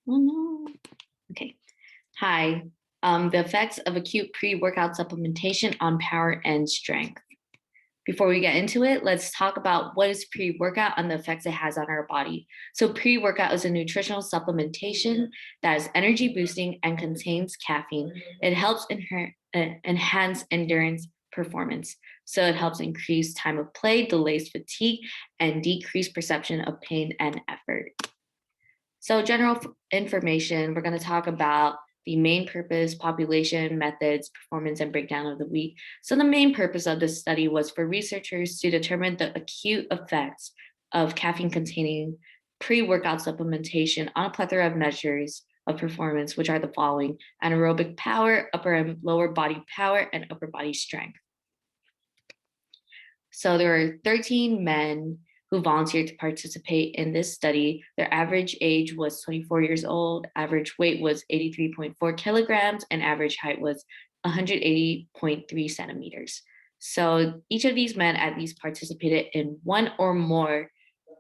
Oh no. Okay. Hi. The effects of acute pre-workout supplementation on power and strength. Before we get into it, let's talk about what is pre-workout and the effects it has on our body. So, pre-workout is a nutritional supplementation that is energy boosting and contains caffeine. It helps enhance endurance performance. So, it helps increase time of play, delays fatigue, and decrease perception of pain and effort. So, general information, we're going to talk about the main purpose, population, methods, performance, and breakdown of the week. So, the main purpose of this study was for researchers to determine the acute effects of caffeine containing pre workout supplementation on a plethora of measures of performance, which are the following: anaerobic power, upper and lower body power, and upper body strength. So there were 13 men who volunteered to participate in this study. Their average age was 24 years old, average weight was 83.4 kilograms, and average height was 180.3 centimeters. So each of these men at least participated in one or more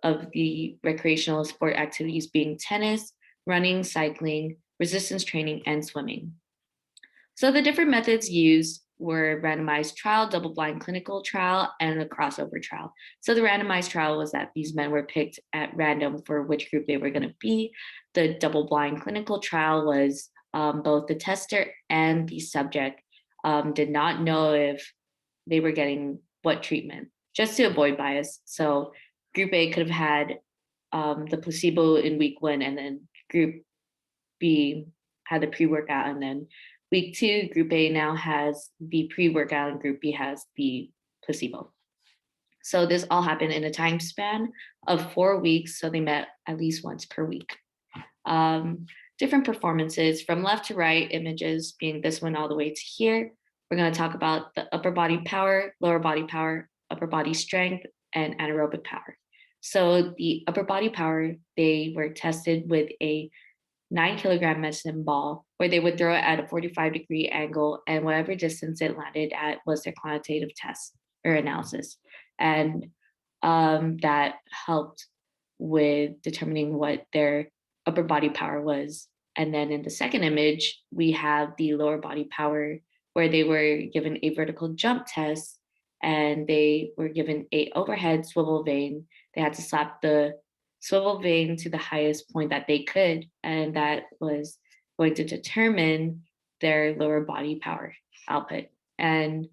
of the recreational sport activities, being tennis, running, cycling, resistance training, and swimming. So the different methods used were randomized trial, double-blind clinical trial, and a crossover trial. So the randomized trial was that these men were picked at random for which group they were going to be. The double-blind clinical trial was both the tester and the subject did not know if they were getting what treatment, just to avoid bias. So group A could have had the placebo in week one, and then group B had the pre-workout, and then week two, group A now has the pre-workout and group B has the placebo. So this all happened in a time span of 4 weeks. So they met at least once per week. Different performances from left to right, images being this one all the way to here. We're going to talk about the upper body power, lower body power, upper body strength, and anaerobic power. So the upper body power, they were tested with a 9 kilogram medicine ball where they would throw it at a 45-degree angle, and whatever distance it landed at was their quantitative test or analysis. And that helped with determining what their upper body power was. And then in the second image, we have the lower body power where they were given a vertical jump test and they were given a overhead swivel vane. They had to slap the swivel vane to the highest point that they could, and that was going to determine their lower body power output. And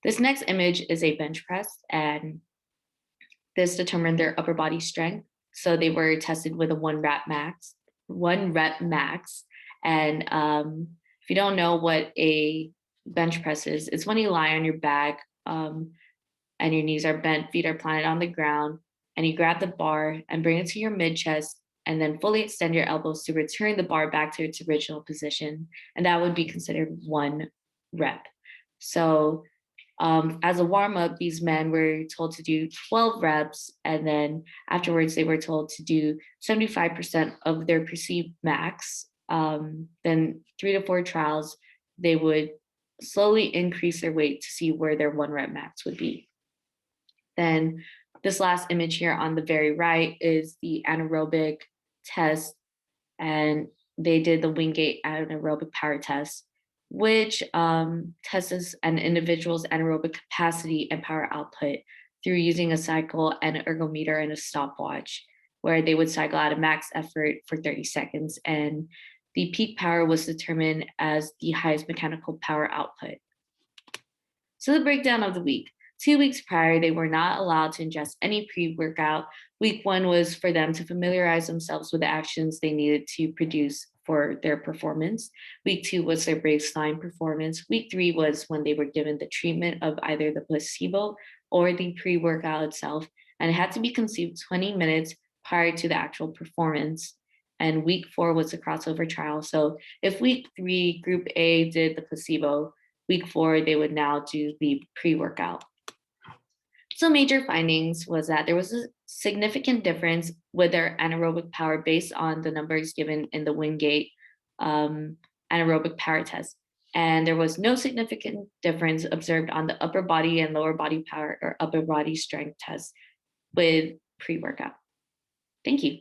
this next image is a bench press, and this determined their upper body strength. So they were tested with a one rep max. And if you don't know what a bench press is, it's when you lie on your back and your knees are bent, feet are planted on the ground, and you grab the bar and bring it to your mid chest and then fully extend your elbows to return the bar back to its original position. And that would be considered one rep. So as a warm up, these men were told to do 12 reps. And then afterwards, they were told to do 75% of their perceived max. Then 3 to 4 trials, they would slowly increase their weight to see where their one rep max would be. Then this last image here on the very right is the anaerobic test, and they did the Wingate anaerobic power test, which tests an individual's anaerobic capacity and power output through using a cycle, an ergometer, and a stopwatch, where they would cycle at a max effort for 30 seconds. And the peak power was determined as the highest mechanical power output. So the breakdown of the week. 2 weeks prior, they were not allowed to ingest any pre-workout. Week one was for them to familiarize themselves with the actions they needed to produce for their performance. Week two was their baseline performance. Week three was when they were given the treatment of either the placebo or the pre-workout itself, and it had to be consumed 20 minutes prior to the actual performance. And week four was the crossover trial. So if week three, group A did the placebo, week four, they would now do the pre-workout. So major findings was that there was a significant difference with their anaerobic power based on the numbers given in the Wingate anaerobic power test. And there was no significant difference observed on the upper body and lower body power or upper body strength test with pre-workout. Thank you.